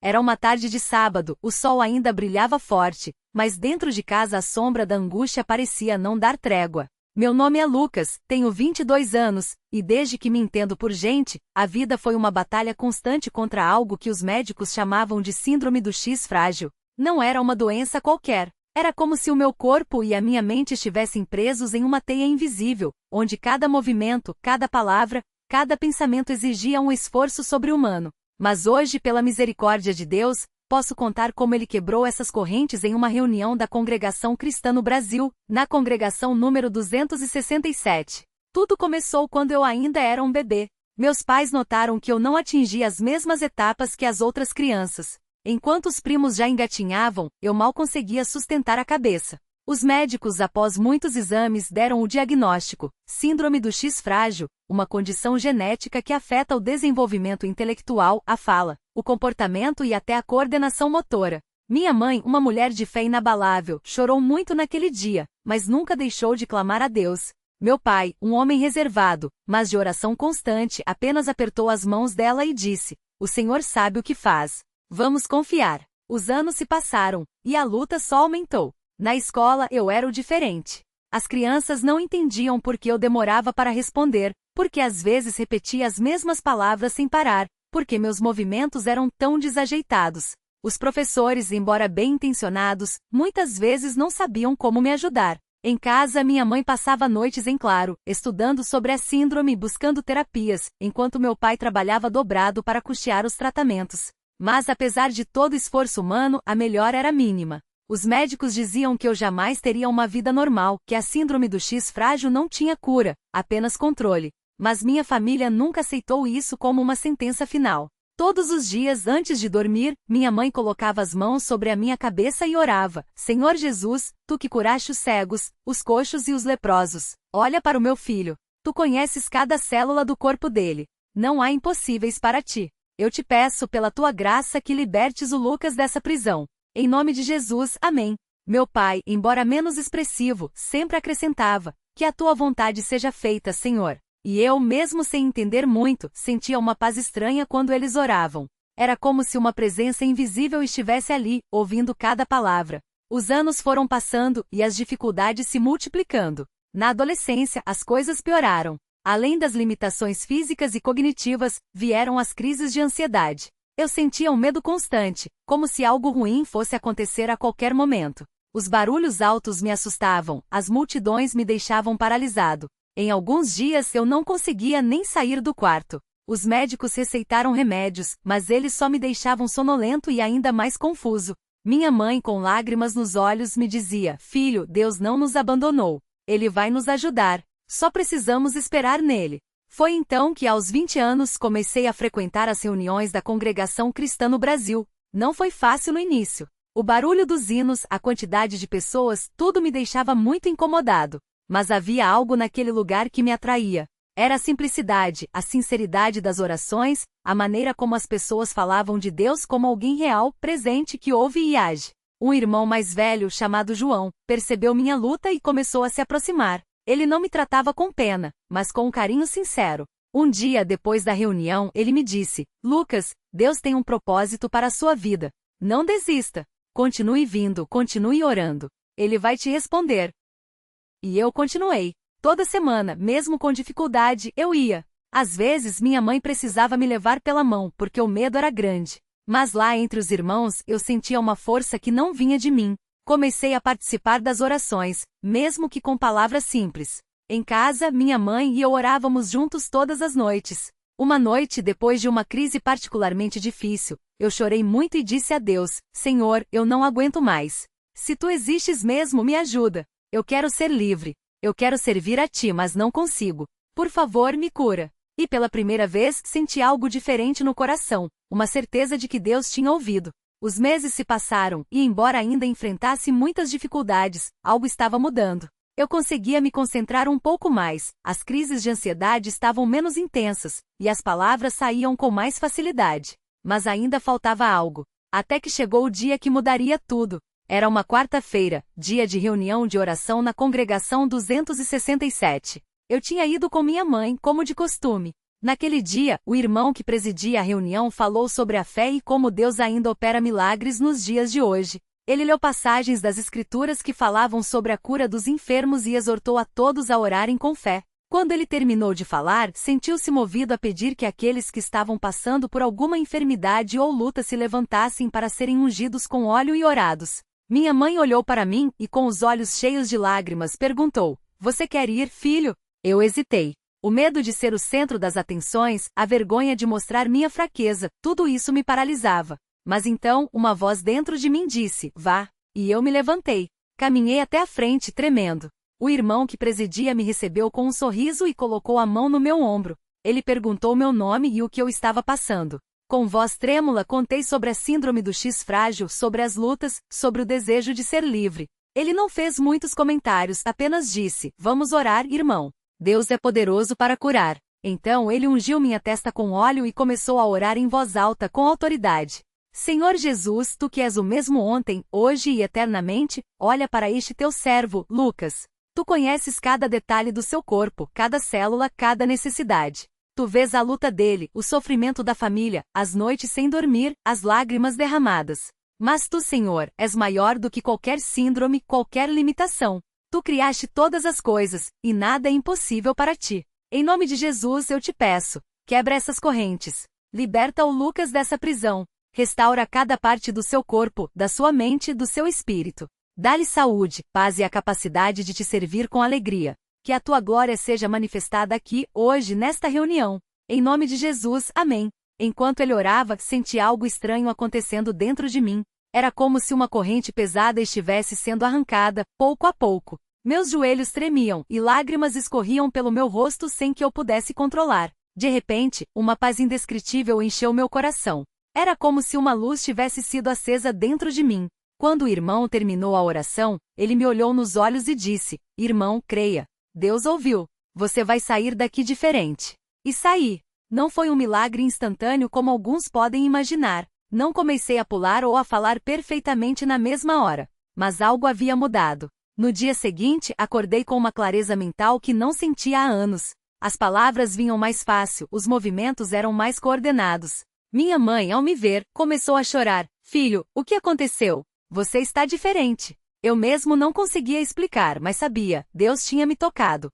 Era uma tarde de sábado, o sol ainda brilhava forte, mas dentro de casa a sombra da angústia parecia não dar trégua. Meu nome é Lucas, tenho 22 anos, e desde que me entendo por gente, a vida foi uma batalha constante contra algo que os médicos chamavam de síndrome do X frágil. Não era uma doença qualquer. Era como se o meu corpo e a minha mente estivessem presos em uma teia invisível, onde cada movimento, cada palavra, cada pensamento exigia um esforço sobre-humano. Mas hoje, pela misericórdia de Deus, posso contar como ele quebrou essas correntes em uma reunião da Congregação Cristã no Brasil, na congregação número 267. Tudo começou quando eu ainda era um bebê. Meus pais notaram que eu não atingia as mesmas etapas que as outras crianças. Enquanto os primos já engatinhavam, eu mal conseguia sustentar a cabeça. Os médicos, após muitos exames, deram o diagnóstico: síndrome do X frágil, uma condição genética que afeta o desenvolvimento intelectual, a fala, o comportamento e até a coordenação motora. Minha mãe, uma mulher de fé inabalável, chorou muito naquele dia, mas nunca deixou de clamar a Deus. Meu pai, um homem reservado, mas de oração constante, apenas apertou as mãos dela e disse: "O Senhor sabe o que faz. Vamos confiar." Os anos se passaram, e a luta só aumentou. Na escola eu era o diferente. As crianças não entendiam por que eu demorava para responder, porque às vezes repetia as mesmas palavras sem parar, porque meus movimentos eram tão desajeitados. Os professores, embora bem-intencionados, muitas vezes não sabiam como me ajudar. Em casa, minha mãe passava noites em claro, estudando sobre a síndrome e buscando terapias, enquanto meu pai trabalhava dobrado para custear os tratamentos. Mas apesar de todo esforço humano, a melhora era mínima. Os médicos diziam que eu jamais teria uma vida normal, que a síndrome do X frágil não tinha cura, apenas controle. Mas minha família nunca aceitou isso como uma sentença final. Todos os dias antes de dormir, minha mãe colocava as mãos sobre a minha cabeça e orava: "Senhor Jesus, tu que curaste os cegos, os coxos e os leprosos, olha para o meu filho. Tu conheces cada célula do corpo dele. Não há impossíveis para ti. Eu te peço pela tua graça que libertes o Lucas dessa prisão. Em nome de Jesus, amém." Meu pai, embora menos expressivo, sempre acrescentava: "Que a tua vontade seja feita, Senhor." E eu, mesmo sem entender muito, sentia uma paz estranha quando eles oravam. Era como se uma presença invisível estivesse ali, ouvindo cada palavra. Os anos foram passando, e as dificuldades se multiplicando. Na adolescência, as coisas pioraram. Além das limitações físicas e cognitivas, vieram as crises de ansiedade. Eu sentia um medo constante, como se algo ruim fosse acontecer a qualquer momento. Os barulhos altos me assustavam, as multidões me deixavam paralisado. Em alguns dias eu não conseguia nem sair do quarto. Os médicos receitaram remédios, mas eles só me deixavam sonolento e ainda mais confuso. Minha mãe, com lágrimas nos olhos, me dizia: "Filho, Deus não nos abandonou. Ele vai nos ajudar. Só precisamos esperar nele." Foi então que, aos 20 anos, comecei a frequentar as reuniões da Congregação Cristã no Brasil. Não foi fácil no início. O barulho dos hinos, a quantidade de pessoas, tudo me deixava muito incomodado. Mas havia algo naquele lugar que me atraía. Era a simplicidade, a sinceridade das orações, a maneira como as pessoas falavam de Deus como alguém real, presente, que ouve e age. Um irmão mais velho, chamado João, percebeu minha luta e começou a se aproximar. Ele não me tratava com pena, mas com um carinho sincero. Um dia, depois da reunião, ele me disse: "Lucas, Deus tem um propósito para a sua vida. Não desista. Continue vindo, continue orando. Ele vai te responder." E eu continuei. Toda semana, mesmo com dificuldade, eu ia. Às vezes minha mãe precisava me levar pela mão, porque o medo era grande. Mas lá entre os irmãos, eu sentia uma força que não vinha de mim. Comecei a participar das orações, mesmo que com palavras simples. Em casa, minha mãe e eu orávamos juntos todas as noites. Uma noite, depois de uma crise particularmente difícil, eu chorei muito e disse a Deus: "Senhor, eu não aguento mais. Se tu existes mesmo, me ajuda. Eu quero ser livre. Eu quero servir a ti, mas não consigo. Por favor, me cura." E pela primeira vez, senti algo diferente no coração, uma certeza de que Deus tinha ouvido. Os meses se passaram, e embora ainda enfrentasse muitas dificuldades, algo estava mudando. Eu conseguia me concentrar um pouco mais, as crises de ansiedade estavam menos intensas, e as palavras saíam com mais facilidade. Mas ainda faltava algo. Até que chegou o dia que mudaria tudo. Era uma quarta-feira, dia de reunião de oração na Congregação 267. Eu tinha ido com minha mãe, como de costume. Naquele dia, o irmão que presidia a reunião falou sobre a fé e como Deus ainda opera milagres nos dias de hoje. Ele leu passagens das Escrituras que falavam sobre a cura dos enfermos e exortou a todos a orarem com fé. Quando ele terminou de falar, sentiu-se movido a pedir que aqueles que estavam passando por alguma enfermidade ou luta se levantassem para serem ungidos com óleo e orados. Minha mãe olhou para mim e, com os olhos cheios de lágrimas, perguntou: "Você quer ir, filho?" Eu hesitei. O medo de ser o centro das atenções, a vergonha de mostrar minha fraqueza, tudo isso me paralisava. Mas então, uma voz dentro de mim disse: "Vá." E eu me levantei. Caminhei até a frente, tremendo. O irmão que presidia me recebeu com um sorriso e colocou a mão no meu ombro. Ele perguntou meu nome e o que eu estava passando. Com voz trêmula, contei sobre a síndrome do X frágil, sobre as lutas, sobre o desejo de ser livre. Ele não fez muitos comentários, apenas disse: "Vamos orar, irmão. Deus é poderoso para curar." Então ele ungiu minha testa com óleo e começou a orar em voz alta com autoridade. "Senhor Jesus, tu que és o mesmo ontem, hoje e eternamente, olha para este teu servo, Lucas. Tu conheces cada detalhe do seu corpo, cada célula, cada necessidade. Tu vês a luta dele, o sofrimento da família, as noites sem dormir, as lágrimas derramadas. Mas tu, Senhor, és maior do que qualquer síndrome, qualquer limitação. Tu criaste todas as coisas, e nada é impossível para ti. Em nome de Jesus eu te peço, quebra essas correntes. Liberta o Lucas dessa prisão. Restaura cada parte do seu corpo, da sua mente, do seu espírito. Dá-lhe saúde, paz e a capacidade de te servir com alegria. Que a tua glória seja manifestada aqui, hoje, nesta reunião. Em nome de Jesus, amém." Enquanto ele orava, senti algo estranho acontecendo dentro de mim. Era como se uma corrente pesada estivesse sendo arrancada, pouco a pouco. Meus joelhos tremiam, e lágrimas escorriam pelo meu rosto sem que eu pudesse controlar. De repente, uma paz indescritível encheu meu coração. Era como se uma luz tivesse sido acesa dentro de mim. Quando o irmão terminou a oração, ele me olhou nos olhos e disse: "Irmão, creia. Deus ouviu. Você vai sair daqui diferente." E saí. Não foi um milagre instantâneo como alguns podem imaginar. Não comecei a pular ou a falar perfeitamente na mesma hora. Mas algo havia mudado. No dia seguinte, acordei com uma clareza mental que não sentia há anos. As palavras vinham mais fácil, os movimentos eram mais coordenados. Minha mãe, ao me ver, começou a chorar. "Filho, o que aconteceu? Você está diferente." Eu mesmo não conseguia explicar, mas sabia, Deus tinha me tocado.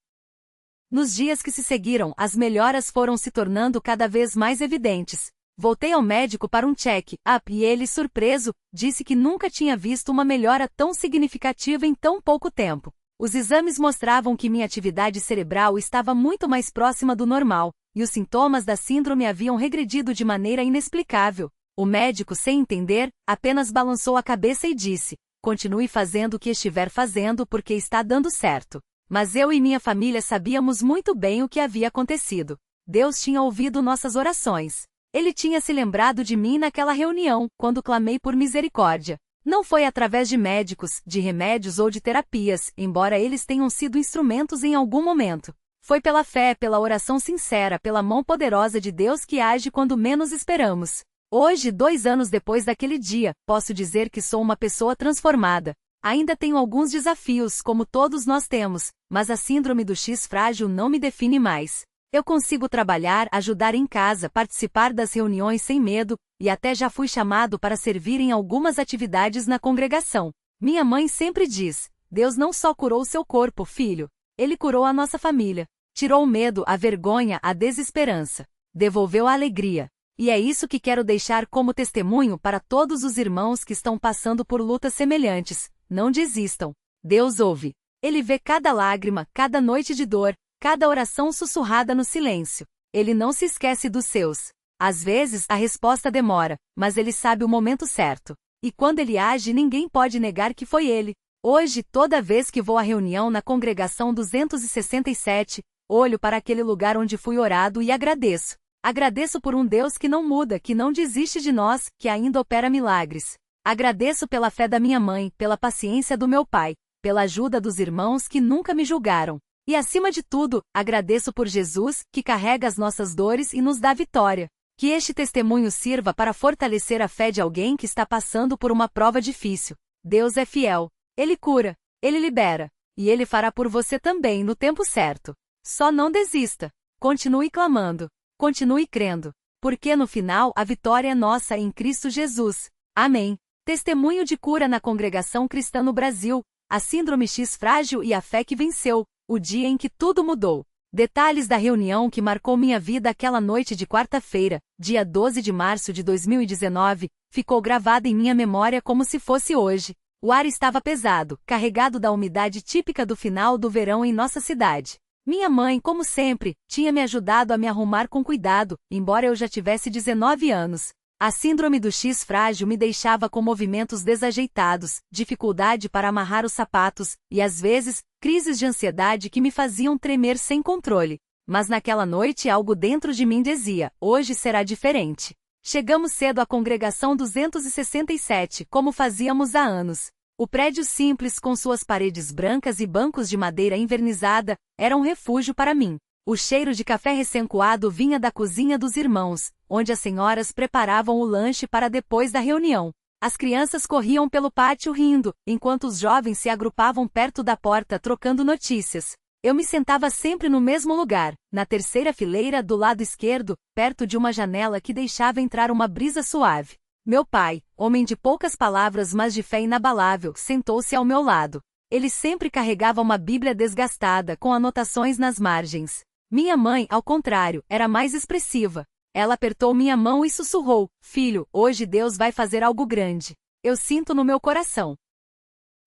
Nos dias que se seguiram, as melhoras foram se tornando cada vez mais evidentes. Voltei ao médico para um check-up e ele, surpreso, disse que nunca tinha visto uma melhora tão significativa em tão pouco tempo. Os exames mostravam que minha atividade cerebral estava muito mais próxima do normal, e os sintomas da síndrome haviam regredido de maneira inexplicável. O médico, sem entender, apenas balançou a cabeça e disse: "Continue fazendo o que estiver fazendo porque está dando certo." Mas eu e minha família sabíamos muito bem o que havia acontecido. Deus tinha ouvido nossas orações. Ele tinha se lembrado de mim naquela reunião, quando clamei por misericórdia. Não foi através de médicos, de remédios ou de terapias, embora eles tenham sido instrumentos em algum momento. Foi pela fé, pela oração sincera, pela mão poderosa de Deus que age quando menos esperamos. Hoje, 2 anos depois daquele dia, posso dizer que sou uma pessoa transformada. Ainda tenho alguns desafios, como todos nós temos, mas a síndrome do X frágil não me define mais. Eu consigo trabalhar, ajudar em casa, participar das reuniões sem medo, e até já fui chamado para servir em algumas atividades na congregação. Minha mãe sempre diz: "Deus não só curou seu corpo, filho. Ele curou a nossa família. Tirou o medo, a vergonha, a desesperança. Devolveu a alegria." E é isso que quero deixar como testemunho para todos os irmãos que estão passando por lutas semelhantes. Não desistam. Deus ouve. Ele vê cada lágrima, cada noite de dor, cada oração sussurrada no silêncio. Ele não se esquece dos seus. Às vezes, a resposta demora, mas ele sabe o momento certo. E quando ele age, ninguém pode negar que foi ele. Hoje, toda vez que vou à reunião na congregação 267, olho para aquele lugar onde fui orado e agradeço. Agradeço por um Deus que não muda, que não desiste de nós, que ainda opera milagres. Agradeço pela fé da minha mãe, pela paciência do meu pai, pela ajuda dos irmãos que nunca me julgaram. E acima de tudo, agradeço por Jesus, que carrega as nossas dores e nos dá vitória. Que este testemunho sirva para fortalecer a fé de alguém que está passando por uma prova difícil. Deus é fiel. Ele cura, Ele libera, e Ele fará por você também no tempo certo. Só não desista. Continue clamando. Continue crendo. Porque no final a vitória é nossa em Cristo Jesus. Amém. Testemunho de cura na congregação cristã no Brasil. A síndrome X frágil e a fé que venceu. O dia em que tudo mudou. Detalhes da reunião que marcou minha vida aquela noite de quarta-feira, dia 12 de março de 2019, ficou gravada em minha memória como se fosse hoje. O ar estava pesado, carregado da umidade típica do final do verão em nossa cidade. Minha mãe, como sempre, tinha me ajudado a me arrumar com cuidado, embora eu já tivesse 19 anos. A síndrome do X frágil me deixava com movimentos desajeitados, dificuldade para amarrar os sapatos, e às vezes, crises de ansiedade que me faziam tremer sem controle. Mas naquela noite algo dentro de mim dizia, hoje será diferente. Chegamos cedo à congregação 267, como fazíamos há anos. O prédio simples com suas paredes brancas e bancos de madeira envernizada, era um refúgio para mim. O cheiro de café recém-coado vinha da cozinha dos irmãos, onde as senhoras preparavam o lanche para depois da reunião. As crianças corriam pelo pátio rindo, enquanto os jovens se agrupavam perto da porta trocando notícias. Eu me sentava sempre no mesmo lugar, na terceira fileira do lado esquerdo, perto de uma janela que deixava entrar uma brisa suave. Meu pai, homem de poucas palavras mas de fé inabalável, sentou-se ao meu lado. Ele sempre carregava uma Bíblia desgastada com anotações nas margens. Minha mãe, ao contrário, era mais expressiva. Ela apertou minha mão e sussurrou, filho, hoje Deus vai fazer algo grande. Eu sinto no meu coração.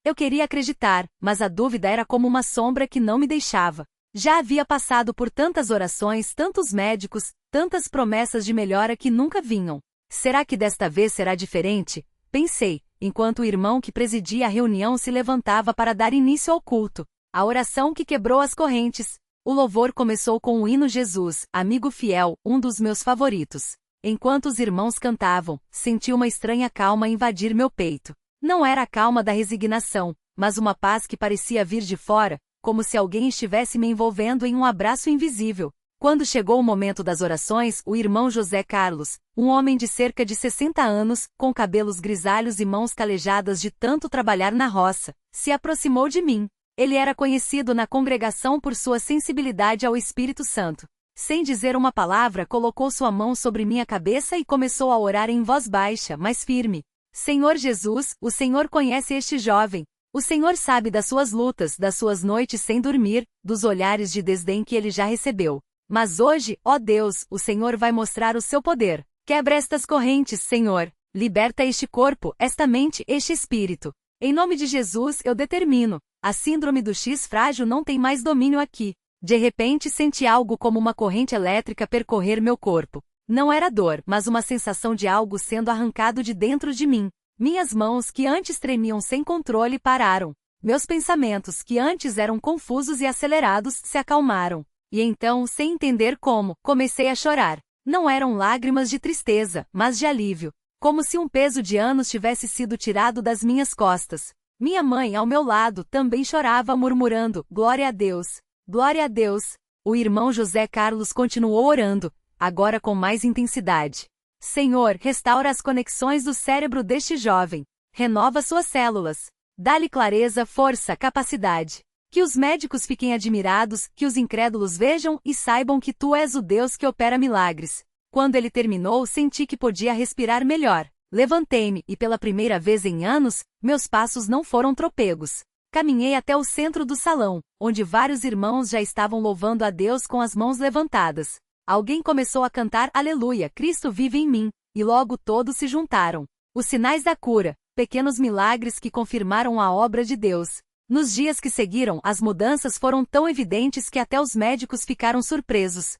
Eu queria acreditar, mas a dúvida era como uma sombra que não me deixava. Já havia passado por tantas orações, tantos médicos, tantas promessas de melhora que nunca vinham. Será que desta vez será diferente? Pensei, enquanto o irmão que presidia a reunião se levantava para dar início ao culto. A oração que quebrou as correntes. O louvor começou com o hino Jesus, amigo fiel, um dos meus favoritos. Enquanto os irmãos cantavam, senti uma estranha calma invadir meu peito. Não era a calma da resignação, mas uma paz que parecia vir de fora, como se alguém estivesse me envolvendo em um abraço invisível. Quando chegou o momento das orações, o irmão José Carlos, um homem de cerca de 60 anos, com cabelos grisalhos e mãos calejadas de tanto trabalhar na roça, se aproximou de mim. Ele era conhecido na congregação por sua sensibilidade ao Espírito Santo. Sem dizer uma palavra, colocou sua mão sobre minha cabeça e começou a orar em voz baixa, mas firme. Senhor Jesus, o Senhor conhece este jovem. O Senhor sabe das suas lutas, das suas noites sem dormir, dos olhares de desdém que ele já recebeu. Mas hoje, ó Deus, o Senhor vai mostrar o seu poder. Quebra estas correntes, Senhor. Liberta este corpo, esta mente, este espírito. Em nome de Jesus eu determino. A síndrome do X frágil não tem mais domínio aqui. De repente senti algo como uma corrente elétrica percorrer meu corpo. Não era dor, mas uma sensação de algo sendo arrancado de dentro de mim. Minhas mãos, que antes tremiam sem controle, pararam. Meus pensamentos, que antes eram confusos e acelerados, se acalmaram. E então, sem entender como, comecei a chorar. Não eram lágrimas de tristeza, mas de alívio. Como se um peso de anos tivesse sido tirado das minhas costas. Minha mãe, ao meu lado, também chorava murmurando, glória a Deus, glória a Deus. O irmão José Carlos continuou orando, agora com mais intensidade. Senhor, restaura as conexões do cérebro deste jovem. Renova suas células. Dá-lhe clareza, força, capacidade. Que os médicos fiquem admirados, que os incrédulos vejam e saibam que tu és o Deus que opera milagres. Quando ele terminou, senti que podia respirar melhor. Levantei-me e pela primeira vez em anos, meus passos não foram trôpegos. Caminhei até o centro do salão, onde vários irmãos já estavam louvando a Deus com as mãos levantadas. Alguém começou a cantar Aleluia, Cristo vive em mim, e logo todos se juntaram. Os sinais da cura, pequenos milagres que confirmaram a obra de Deus. Nos dias que seguiram, as mudanças foram tão evidentes que até os médicos ficaram surpresos.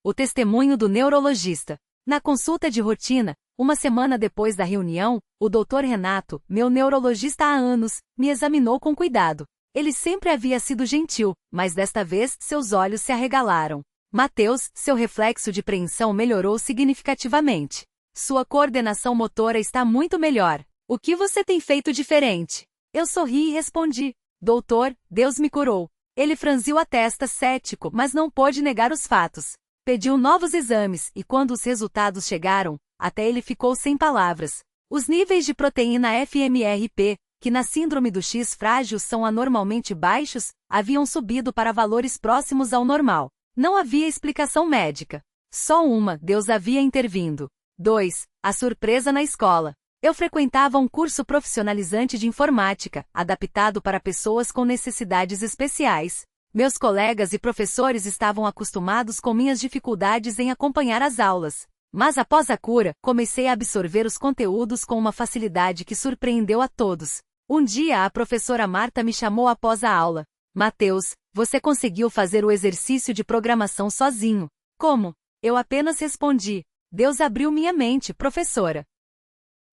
O testemunho do neurologista. Na consulta de rotina, uma semana depois da reunião, o Dr. Renato, meu neurologista há anos, me examinou com cuidado. Ele sempre havia sido gentil, mas desta vez seus olhos se arregalaram. Mateus, seu reflexo de preensão melhorou significativamente. Sua coordenação motora está muito melhor. O que você tem feito diferente? Eu sorri e respondi. Doutor, Deus me curou. Ele franziu a testa cético, mas não pôde negar os fatos. Pediu novos exames, e quando os resultados chegaram, até ele ficou sem palavras. Os níveis de proteína FMRP, que na síndrome do X frágil são anormalmente baixos, haviam subido para valores próximos ao normal. Não havia explicação médica. Só uma, Deus havia intervindo. 2. A surpresa na escola. Eu frequentava um curso profissionalizante de informática, adaptado para pessoas com necessidades especiais. Meus colegas e professores estavam acostumados com minhas dificuldades em acompanhar as aulas. Mas após a cura, comecei a absorver os conteúdos com uma facilidade que surpreendeu a todos. Um dia a professora Marta me chamou após a aula. Mateus, você conseguiu fazer o exercício de programação sozinho. Como? Eu apenas respondi. Deus abriu minha mente, professora.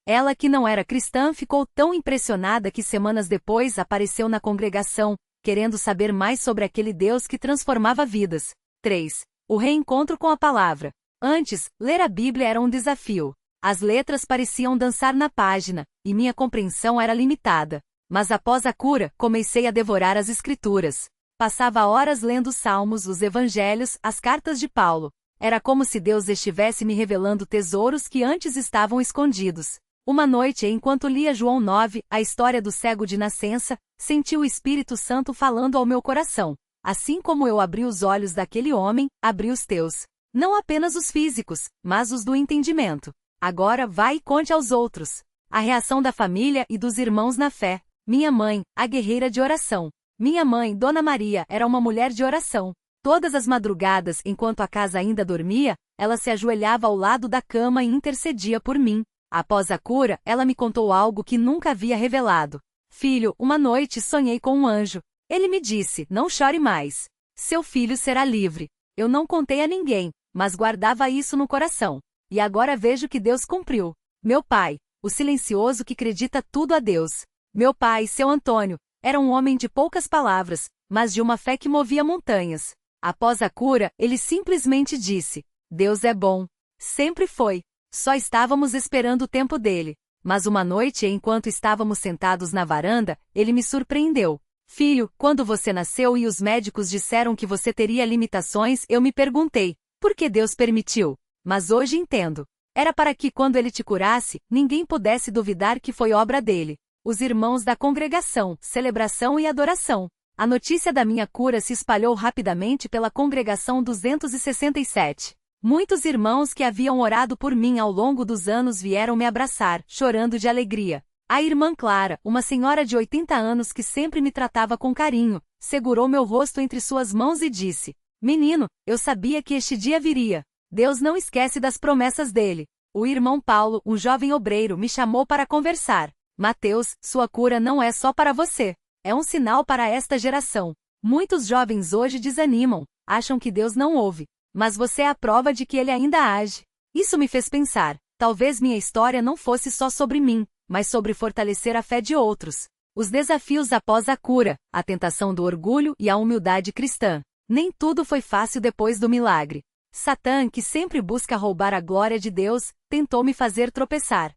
Ela, que não era cristã, ficou tão impressionada que semanas depois apareceu na congregação, querendo saber mais sobre aquele Deus que transformava vidas. 3. O reencontro com a palavra. Antes, ler a Bíblia era um desafio. As letras pareciam dançar na página, e minha compreensão era limitada. Mas após a cura, comecei a devorar as Escrituras. Passava horas lendo os Salmos, os Evangelhos, as cartas de Paulo. Era como se Deus estivesse me revelando tesouros que antes estavam escondidos. Uma noite, enquanto lia João 9, a história do cego de nascença, senti o Espírito Santo falando ao meu coração. Assim como eu abri os olhos daquele homem, abri os teus. Não apenas os físicos, mas os do entendimento. Agora vai e conte aos outros. A reação da família e dos irmãos na fé. Minha mãe, a guerreira de oração. Minha mãe, Dona Maria, era uma mulher de oração. Todas as madrugadas, enquanto a casa ainda dormia, ela se ajoelhava ao lado da cama e intercedia por mim. Após a cura, ela me contou algo que nunca havia revelado. Filho, uma noite sonhei com um anjo. Ele me disse, não chore mais. Seu filho será livre. Eu não contei a ninguém, mas guardava isso no coração. E agora vejo que Deus cumpriu. Meu pai, o silencioso que acredita tudo a Deus. Meu pai, seu Antônio, era um homem de poucas palavras, mas de uma fé que movia montanhas. Após a cura, ele simplesmente disse, Deus é bom. Sempre foi. Só estávamos esperando o tempo dele. Mas uma noite, enquanto estávamos sentados na varanda, ele me surpreendeu. Filho, quando você nasceu e os médicos disseram que você teria limitações, eu me perguntei, por que Deus permitiu? Mas hoje entendo. Era para que, quando ele te curasse, ninguém pudesse duvidar que foi obra dele. Os irmãos da congregação, celebração e adoração. A notícia da minha cura se espalhou rapidamente pela congregação 267. Muitos irmãos que haviam orado por mim ao longo dos anos vieram me abraçar, chorando de alegria. A irmã Clara, uma senhora de 80 anos que sempre me tratava com carinho, segurou meu rosto entre suas mãos e disse, Menino, eu sabia que este dia viria. Deus não esquece das promessas dele. O irmão Paulo, um jovem obreiro, me chamou para conversar. Mateus, sua cura não é só para você. É um sinal para esta geração. Muitos jovens hoje desanimam, acham que Deus não ouve. Mas você é a prova de que ele ainda age. Isso me fez pensar, talvez minha história não fosse só sobre mim, mas sobre fortalecer a fé de outros. Os desafios após a cura, a tentação do orgulho e a humildade cristã. Nem tudo foi fácil depois do milagre. Satã, que sempre busca roubar a glória de Deus, tentou me fazer tropeçar.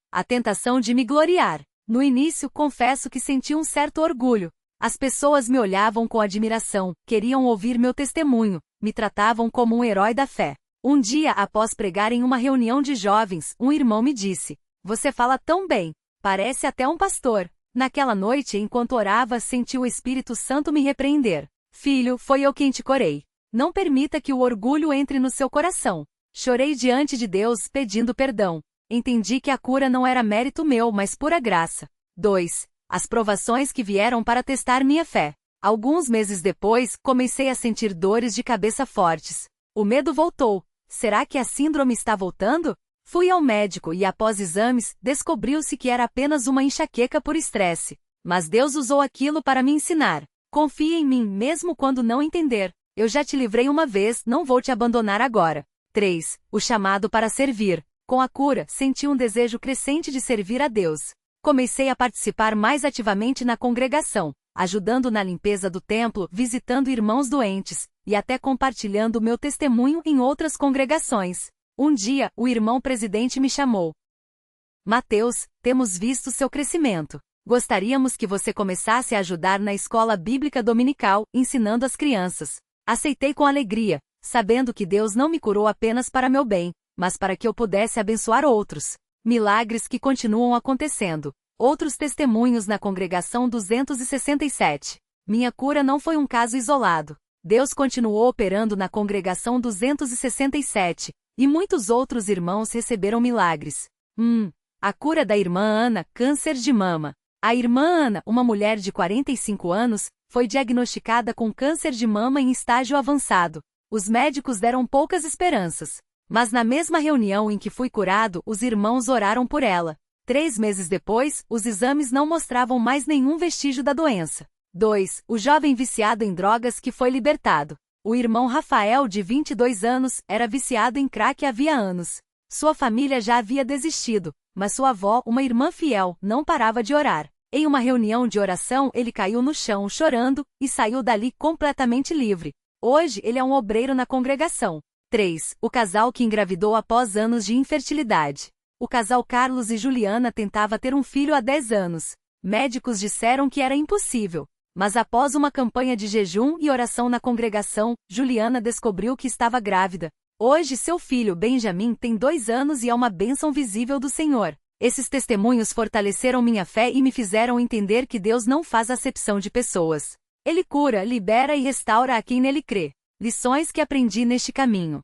A tentação de me gloriar. No início, confesso que senti um certo orgulho. As pessoas me olhavam com admiração, queriam ouvir meu testemunho, me tratavam como um herói da fé. Um dia, após pregar em uma reunião de jovens, um irmão me disse, você fala tão bem, parece até um pastor. Naquela noite, enquanto orava, senti o Espírito Santo me repreender. Filho, foi eu quem te curei. Não permita que o orgulho entre no seu coração. Chorei diante de Deus, pedindo perdão. Entendi que a cura não era mérito meu, mas pura graça. 2. As provações que vieram para testar minha fé. Alguns meses depois, comecei a sentir dores de cabeça fortes. O medo voltou. Será que a síndrome está voltando? Fui ao médico e, após exames, descobriu-se que era apenas uma enxaqueca por estresse. Mas Deus usou aquilo para me ensinar. Confie em mim mesmo quando não entender. Eu já te livrei uma vez, não vou te abandonar agora. 3. O chamado para servir. Com a cura, senti um desejo crescente de servir a Deus. Comecei a participar mais ativamente na congregação, ajudando na limpeza do templo, visitando irmãos doentes, e até compartilhando meu testemunho em outras congregações. Um dia, o irmão presidente me chamou. Mateus, temos visto seu crescimento. Gostaríamos que você começasse a ajudar na escola bíblica dominical, ensinando as crianças. Aceitei com alegria, sabendo que Deus não me curou apenas para meu bem, mas para que eu pudesse abençoar outros. Milagres que continuam acontecendo. Outros testemunhos na congregação 267. Minha cura não foi um caso isolado. Deus continuou operando na congregação 267, e muitos outros irmãos receberam milagres. A cura da irmã Ana, câncer de mama. A irmã Ana, uma mulher de 45 anos, foi diagnosticada com câncer de mama em estágio avançado. Os médicos deram poucas esperanças. Mas na mesma reunião em que fui curado, os irmãos oraram por ela. 3 meses depois, os exames não mostravam mais nenhum vestígio da doença. 2. O jovem viciado em drogas que foi libertado. O irmão Rafael, de 22 anos, era viciado em crack havia anos. Sua família já havia desistido, mas sua avó, uma irmã fiel, não parava de orar. Em uma reunião de oração, ele caiu no chão chorando e saiu dali completamente livre. Hoje, ele é um obreiro na congregação. 3. O casal que engravidou após anos de infertilidade. O casal Carlos e Juliana tentava ter um filho há 10 anos. Médicos disseram que era impossível. Mas após uma campanha de jejum e oração na congregação, Juliana descobriu que estava grávida. Hoje seu filho Benjamin tem 2 anos e é uma bênção visível do Senhor. Esses testemunhos fortaleceram minha fé e me fizeram entender que Deus não faz acepção de pessoas. Ele cura, libera e restaura a quem nele crê. Lições que aprendi neste caminho.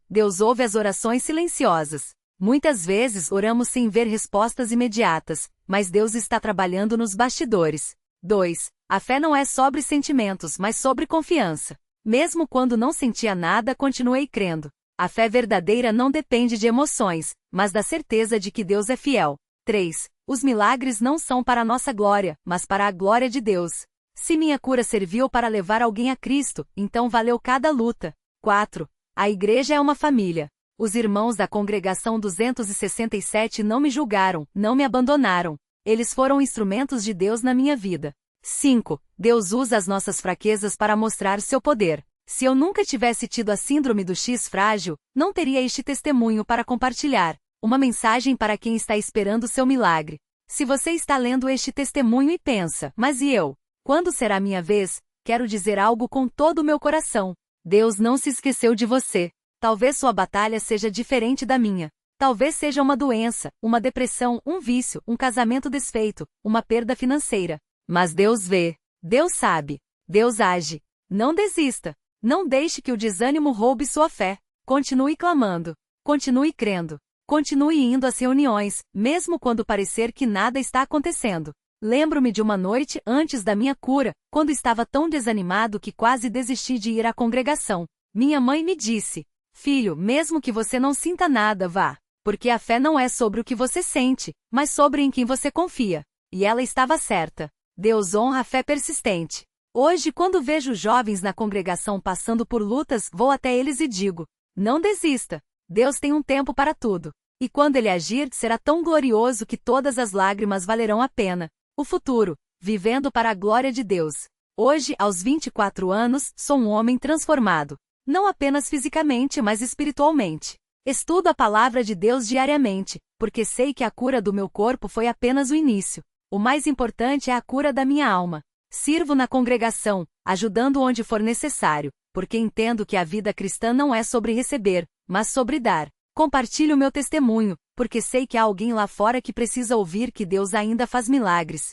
Deus ouve as orações silenciosas. Muitas vezes oramos sem ver respostas imediatas, mas Deus está trabalhando nos bastidores. 2. A fé não é sobre sentimentos, mas sobre confiança. Mesmo quando não sentia nada, continuei crendo. A fé verdadeira não depende de emoções, mas da certeza de que Deus é fiel. 3. Os milagres não são para a nossa glória, mas para a glória de Deus. Se minha cura serviu para levar alguém a Cristo, então valeu cada luta. 4. A igreja é uma família. Os irmãos da congregação 267 não me julgaram, não me abandonaram. Eles foram instrumentos de Deus na minha vida. 5. Deus usa as nossas fraquezas para mostrar seu poder. Se eu nunca tivesse tido a síndrome do X frágil, não teria este testemunho para compartilhar. Uma mensagem para quem está esperando seu milagre. Se você está lendo este testemunho e pensa, mas e eu? Quando será minha vez? Quero dizer algo com todo o meu coração. Deus não se esqueceu de você. Talvez sua batalha seja diferente da minha. Talvez seja uma doença, uma depressão, um vício, um casamento desfeito, uma perda financeira. Mas Deus vê. Deus sabe. Deus age. Não desista. Não deixe que o desânimo roube sua fé. Continue clamando. Continue crendo. Continue indo às reuniões, mesmo quando parecer que nada está acontecendo. Lembro-me de uma noite antes da minha cura, quando estava tão desanimado que quase desisti de ir à congregação. Minha mãe me disse: "Filho, mesmo que você não sinta nada, vá. Porque a fé não é sobre o que você sente, mas sobre em quem você confia." E ela estava certa. Deus honra a fé persistente. Hoje, quando vejo jovens na congregação passando por lutas, vou até eles e digo: não desista. Deus tem um tempo para tudo. E quando Ele agir, será tão glorioso que todas as lágrimas valerão a pena. O futuro, vivendo para a glória de Deus. Hoje, aos 24 anos, sou um homem transformado. Não apenas fisicamente, mas espiritualmente. Estudo a palavra de Deus diariamente, porque sei que a cura do meu corpo foi apenas o início. O mais importante é a cura da minha alma. Sirvo na congregação, ajudando onde for necessário, porque entendo que a vida cristã não é sobre receber, mas sobre dar. Compartilho meu testemunho, porque sei que há alguém lá fora que precisa ouvir que Deus ainda faz milagres.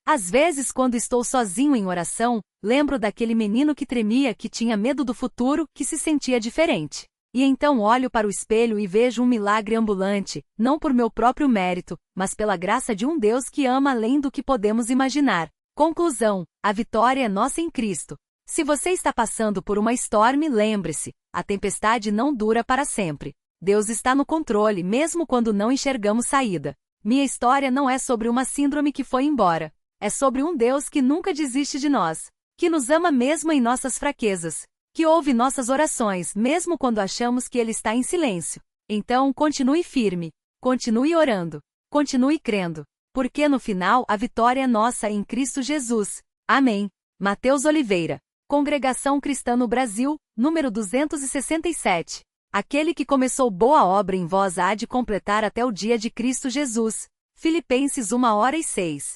Às vezes, quando estou sozinho em oração, lembro daquele menino que tremia, que tinha medo do futuro, que se sentia diferente. E então olho para o espelho e vejo um milagre ambulante, não por meu próprio mérito, mas pela graça de um Deus que ama além do que podemos imaginar. Conclusão: a vitória é nossa em Cristo. Se você está passando por uma storm, lembre-se, a tempestade não dura para sempre. Deus está no controle mesmo quando não enxergamos saída. Minha história não é sobre uma síndrome que foi embora. É sobre um Deus que nunca desiste de nós, que nos ama mesmo em nossas fraquezas, que ouve nossas orações mesmo quando achamos que Ele está em silêncio. Então, continue firme, continue orando, continue crendo, porque no final a vitória é nossa em Cristo Jesus. Amém. Mateus Oliveira. Congregação Cristã no Brasil, número 267. Aquele que começou boa obra em vós há de completar até o dia de Cristo Jesus. Filipenses 1:6.